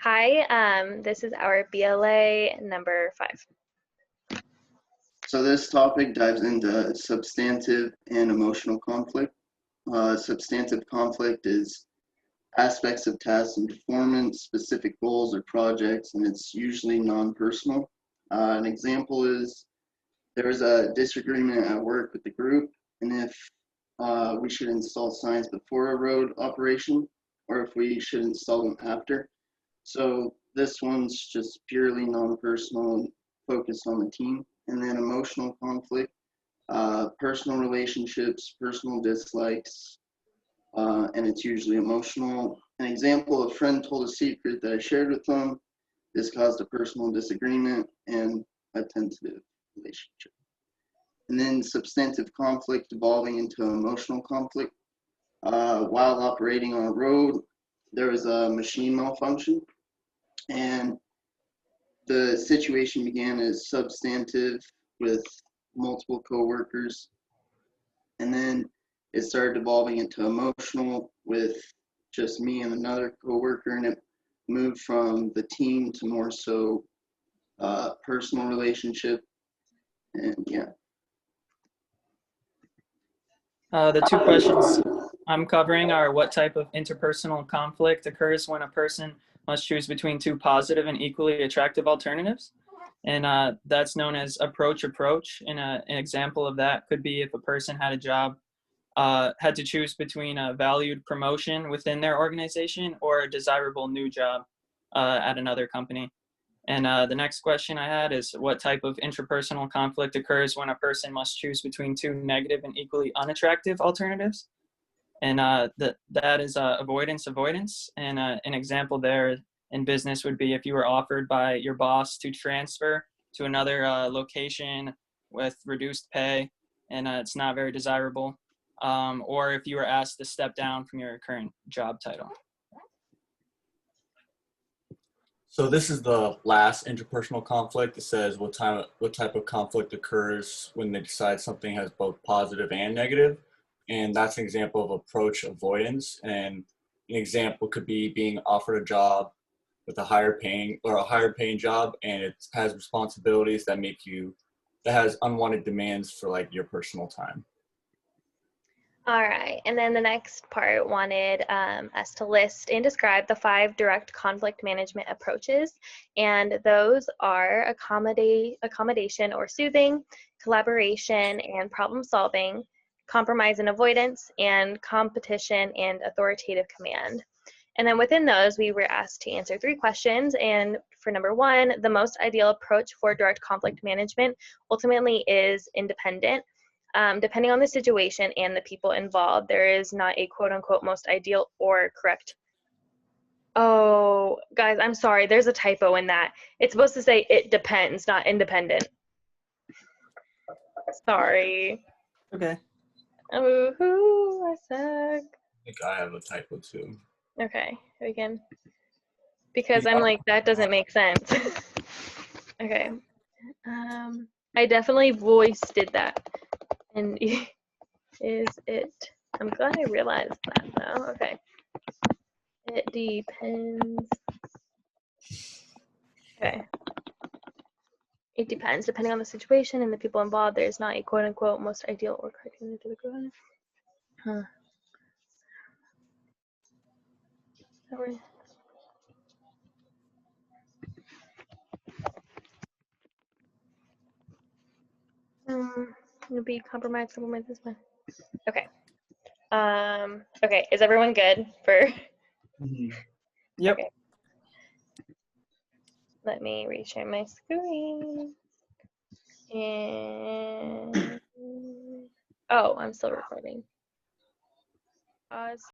Hi, this is our BLA number 5. So this topic dives into substantive and emotional conflict. Substantive conflict is aspects of tasks and performance, specific goals or projects, and it's usually non-personal. An example is there was a disagreement at work with the group, and if we should install signs before a road operation, or if we should install them after. So this one's just purely non-personal and focused on the team. And then emotional conflict, personal relationships, personal dislikes, and it's usually emotional. An example, a friend told a secret that I shared with them. This caused a personal disagreement and a tentative relationship. And then substantive conflict evolving into emotional conflict. While operating on a road, there was a machine malfunction, and the situation began as substantive with multiple coworkers, and then it started evolving into emotional with just me and another coworker, and it moved from the team to more so personal relationship, and yeah. The two questions I'm covering are what type of interpersonal conflict occurs when a person must choose between two positive and equally attractive alternatives. And that's known as approach. And an example of that could be if a person had a job, had to choose between a valued promotion within their organization or a desirable new job at another company. And the next question I had is what type of interpersonal conflict occurs when a person must choose between two negative and equally unattractive alternatives? And that is avoidance. And an example there in business would be if you were offered by your boss to transfer to another location with reduced pay and it's not very desirable, or if you were asked to step down from your current job title. So this is the last interpersonal conflict. It says what type of conflict occurs when they decide something has both positive and negative. And that's an example of approach avoidance. And an example could be being offered a job with a higher paying job, and it has responsibilities that has unwanted demands for like your personal time. All right, and then the next part wanted us to list and describe the 5 direct conflict management approaches, and those are accommodation or soothing, collaboration and problem solving, compromise and avoidance, and competition and authoritative command. And then within those, we were asked to answer 3 questions, and for number 1, the most ideal approach for direct conflict management ultimately is independent. Depending on the situation and the people involved, there is not a quote-unquote most ideal or correct. Oh, guys, I'm sorry. There's a typo in that. It's supposed to say it depends, not independent. Sorry. Okay. Oh, I suck. I think I have a typo too. Okay, we can. Because I'm like, that doesn't make sense. Okay. I definitely voiced that. And is it? I'm glad I realized that though. Okay. It depends. Okay. It depends. Depending on the situation and the people involved, there's not a quote unquote most ideal or correct answer to the question. Huh. It'll be compromise this one. Okay. Okay, is everyone good for? Mm-hmm. Yep. Okay. Let me reshare my screen. And oh, I'm still recording.